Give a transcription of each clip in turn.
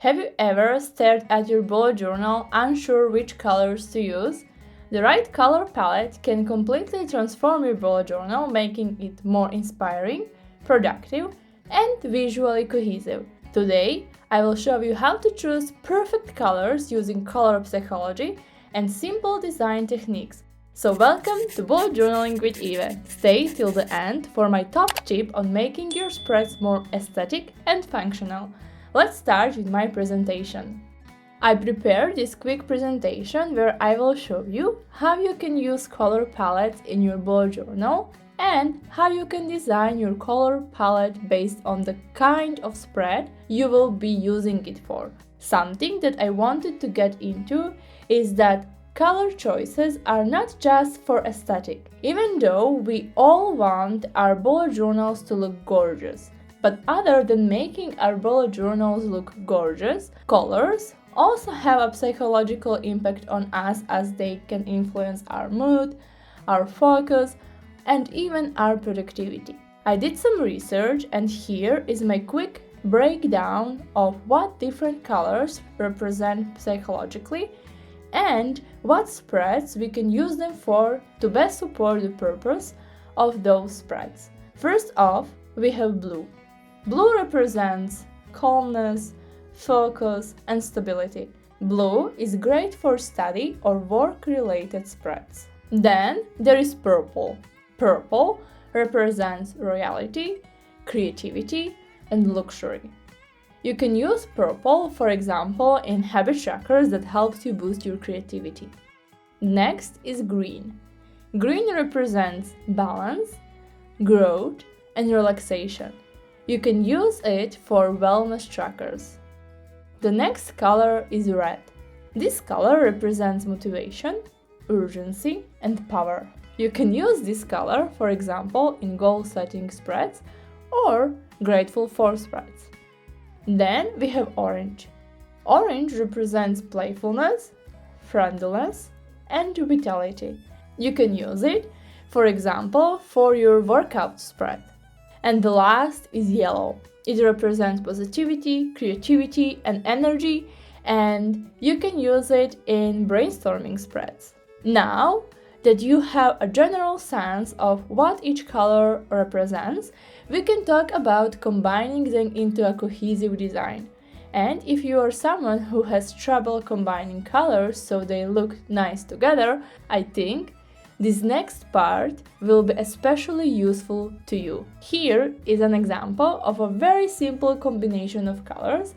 Have you ever stared at your bullet journal unsure which colors to use? The right color palette can completely transform your bullet journal, making it more inspiring, productive, and visually cohesive. Today, I will show you how to choose perfect colors using color psychology and simple design techniques. So welcome to Bullet Journaling with Eve. Stay till the end for my top tip on making your spreads more aesthetic and functional. Let's start with my presentation. I prepared this quick presentation where I will show you how you can use color palettes in your bullet journal and how you can design your color palette based on the kind of spread you will be using it for. Something that I wanted to get into is that color choices are not just for aesthetic, even though we all want our bullet journals to look gorgeous. But other than making our bullet journals look gorgeous, colors also have a psychological impact on us as they can influence our mood, our focus, and even our productivity. I did some research, and here is my quick breakdown of what different colors represent psychologically and what spreads we can use them for to best support the purpose of those spreads. First off, we have blue. Blue represents calmness, focus, and stability. Blue is great for study or work-related spreads. Then there is purple. Purple represents royalty, creativity, and luxury. You can use purple, for example, in habit trackers that helps you boost your creativity. Next is green. Green represents balance, growth, and relaxation. You can use it for wellness trackers. The next color is red. This color represents motivation, urgency, and power. You can use this color, for example, in goal-setting spreads or grateful for spreads. Then we have orange. Orange represents playfulness, friendliness, and vitality. You can use it, for example, for your workout spread. And the last is yellow. It represents positivity, creativity, and energy, and you can use it in brainstorming spreads. Now that you have a general sense of what each color represents, we can talk about combining them into a cohesive design. And if you are someone who has trouble combining colors so they look nice together, I think this next part will be especially useful to you. Here is an example of a very simple combination of colors,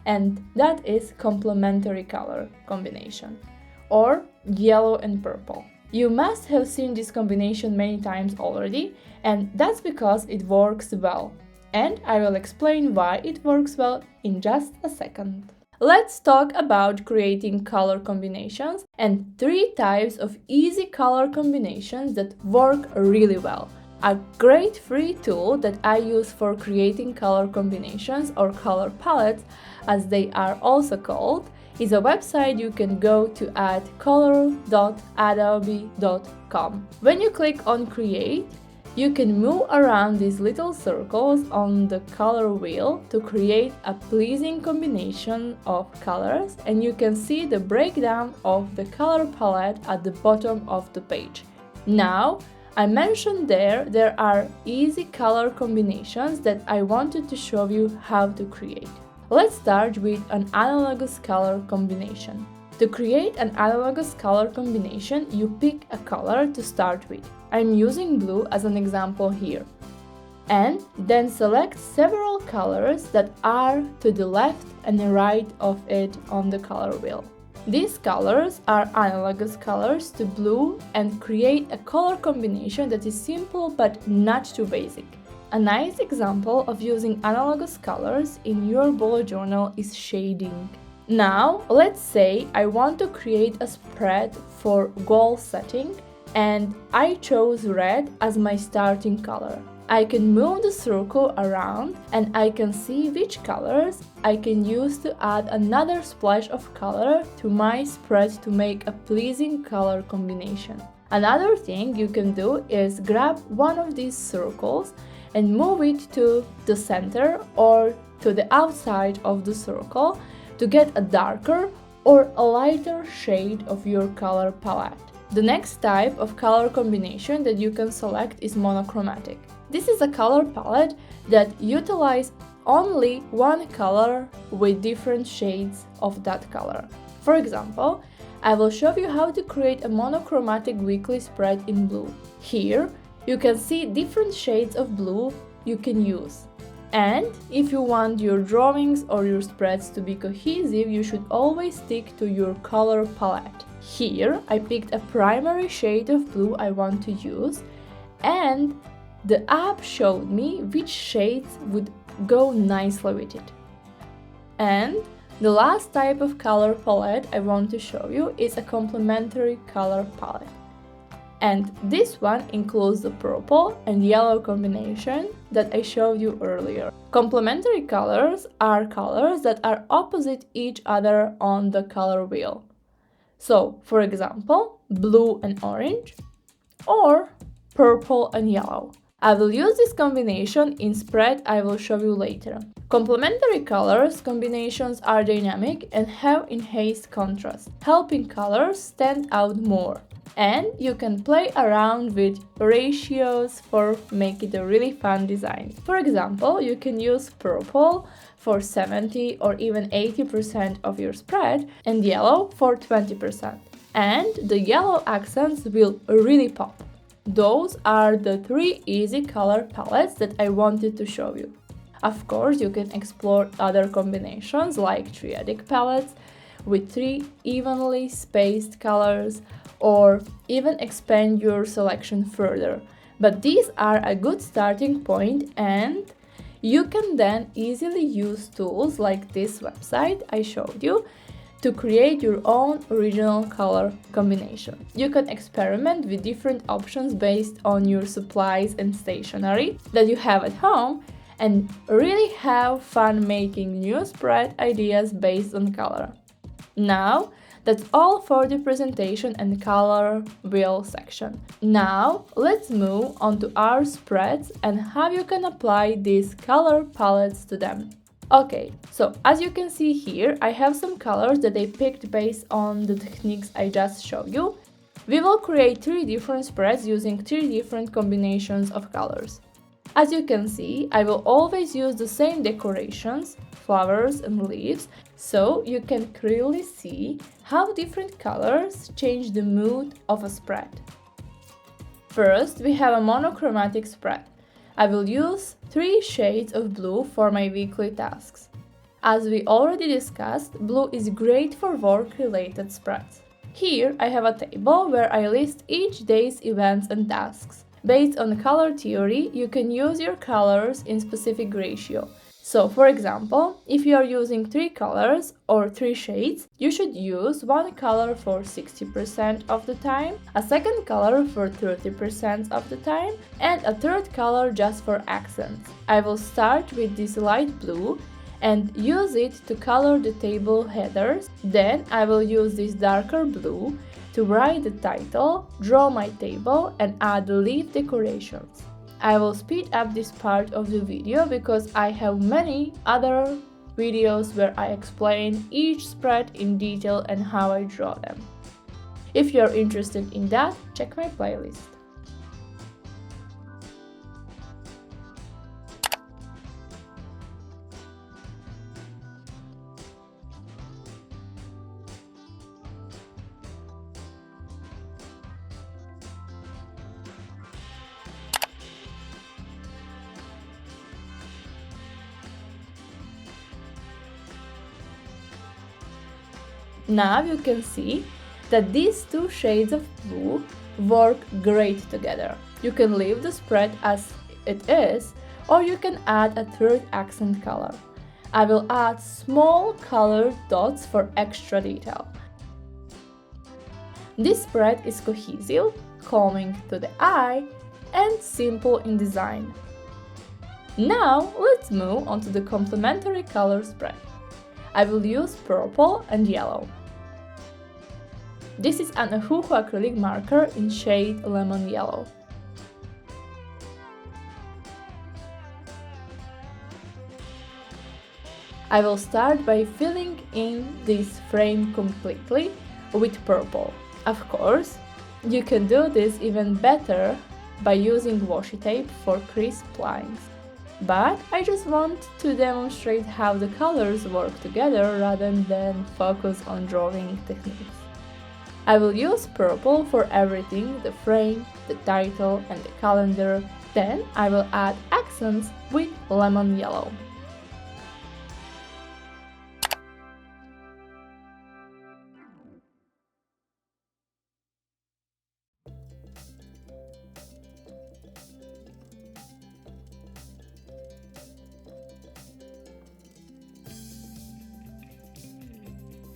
and that is complementary color combination, or yellow and purple. You must have seen this combination many times already, and that's because it works well. And I will explain why it works well in just a second. Let's talk about creating color combinations and 3 types of easy color combinations that work really well. A great free tool that I use for creating color combinations, or color palettes as they are also called, is a website you can go to at color.adobe.com. When you click on Create, you can move around these little circles on the color wheel to create a pleasing combination of colors, and you can see the breakdown of the color palette at the bottom of the page. Now, I mentioned there are easy color combinations that I wanted to show you how to create. Let's start with an analogous color combination. To create an analogous color combination, you pick a color to start with. I'm using blue as an example here. And then select several colors that are to the left and the right of it on the color wheel. These colors are analogous colors to blue and create a color combination that is simple but not too basic. A nice example of using analogous colors in your bullet journal is shading. Now, let's say I want to create a spread for goal setting, and I chose red as my starting color. I can move the circle around and I can see which colors I can use to add another splash of color to my spread to make a pleasing color combination. Another thing you can do is grab one of these circles and move it to the center or to the outside of the circle to get a darker or a lighter shade of your color palette. The next type of color combination that you can select is monochromatic. This is a color palette that utilizes only one color with different shades of that color. For example, I will show you how to create a monochromatic weekly spread in blue. Here, you can see different shades of blue you can use. And if you want your drawings or your spreads to be cohesive, you should always stick to your color palette. Here, I picked a primary shade of blue I want to use, and the app showed me which shades would go nicely with it. And the last type of color palette I want to show you is a complementary color palette. And this one includes the purple and yellow combination that I showed you earlier. Complementary colors are colors that are opposite each other on the color wheel. So, for example, blue and orange, or purple and yellow. I will use this combination in spread I will show you later. Complementary colors combinations are dynamic and have enhanced contrast, helping colors stand out more. And you can play around with ratios for make it a really fun design. For example, you can use purple for 70 or even 80% of your spread and yellow for 20%. And the yellow accents will really pop. Those are the 3 easy color palettes that I wanted to show you. Of course, you can explore other combinations like triadic palettes with 3 evenly spaced colors, or even expand your selection further. But these are a good starting point, and you can then easily use tools like this website I showed you to create your own original color combination. You can experiment with different options based on your supplies and stationery that you have at home, and really have fun making new spread ideas based on color. Now, that's all for the presentation and color wheel section. Now, let's move on to our spreads and how you can apply these color palettes to them. Okay, so as you can see here, I have some colors that I picked based on the techniques I just showed you. We will create 3 different spreads using 3 different combinations of colors. As you can see, I will always use the same decorations, flowers and leaves, so you can clearly see how different colors change the mood of a spread. First, we have a monochromatic spread. I will use 3 shades of blue for my weekly tasks. As we already discussed, blue is great for work-related spreads. Here, I have a table where I list each day's events and tasks. Based on color theory, you can use your colors in specific ratio. So, for example, if you are using 3 colors or 3 shades, you should use one color for 60% of the time, a second color for 30% of the time, and a third color just for accents. I will start with this light blue and use it to color the table headers. Then I will use this darker blue to write the title, draw my table, and add the leaf decorations. I will speed up this part of the video because I have many other videos where I explain each spread in detail and how I draw them. If you're interested in that, check my playlist. Now you can see that these 2 shades of blue work great together. You can leave the spread as it is, or you can add a third accent color. I will add small colored dots for extra detail. This spread is cohesive, calming to the eye, and simple in design. Now let's move on to the complementary color spread. I will use purple and yellow. This is an Ohuhu acrylic marker in shade lemon yellow. I will start by filling in this frame completely with purple. Of course, you can do this even better by using washi tape for crisp lines. But I just want to demonstrate how the colors work together rather than focus on drawing techniques. I will use purple for everything, the frame, the title and the calendar. Then I will add accents with lemon yellow.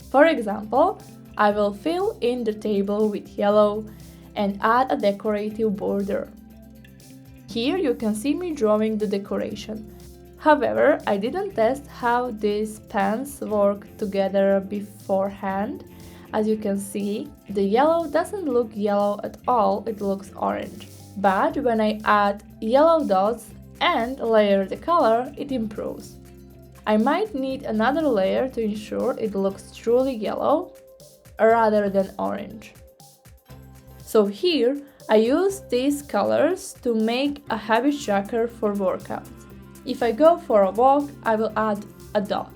For example, I will fill in the table with yellow and add a decorative border. Here you can see me drawing the decoration. However, I didn't test how these pens work together beforehand. As you can see, the yellow doesn't look yellow at all, it looks orange. But when I add yellow dots and layer the color, it improves. I might need another layer to ensure it looks truly yellow rather than orange. So here I use these colors to make a habit tracker for workouts. If I go for a walk, I will add a dot.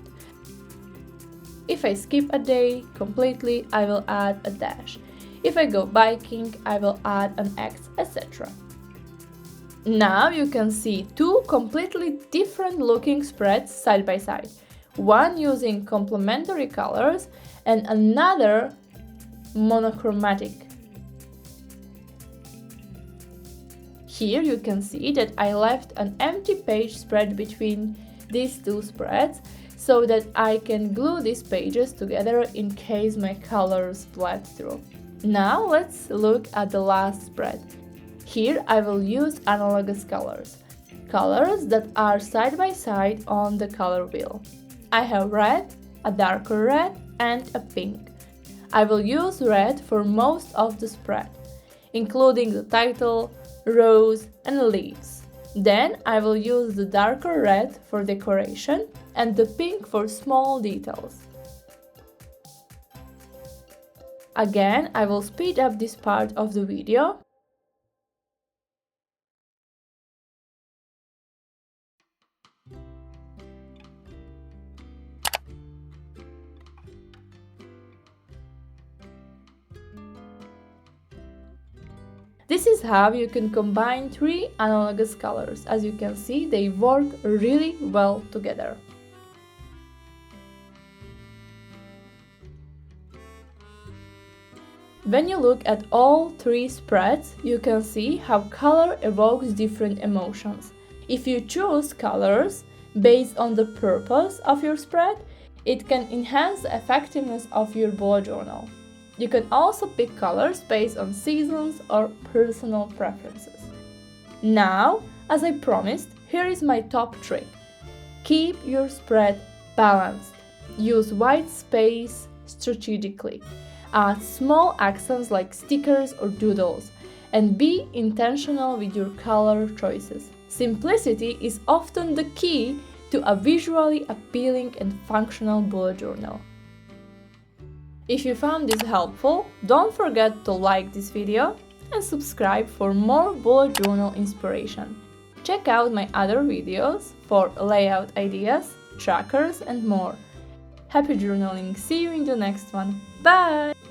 If I skip a day completely, I will add a dash. If I go biking, I will add an X, etc. Now you can see two completely different looking spreads side by side, one using complementary colors and another monochromatic. Here you can see that I left an empty page spread between these two spreads so that I can glue these pages together in case my colors bled through. Now let's look at the last spread. Here I will use analogous colors that are side by side on the color wheel. I have red, a darker red and a pink. I will use red for most of the spread, including the title, rows and leaves. Then I will use the darker red for decoration and the pink for small details. Again, I will speed up this part of the video. This is how you can combine three analogous colors. As you can see, they work really well together. When you look at all three spreads, you can see how color evokes different emotions. If you choose colors based on the purpose of your spread, it can enhance the effectiveness of your bullet journal. You can also pick colors based on seasons or personal preferences. Now, as I promised, here is my top trick. Keep your spread balanced. Use white space strategically. Add small accents like stickers or doodles, and be intentional with your color choices. Simplicity is often the key to a visually appealing and functional bullet journal. If you found this helpful, don't forget to like this video and subscribe for more bullet journal inspiration. Check out my other videos for layout ideas, trackers and more. Happy journaling! See you in the next one. Bye!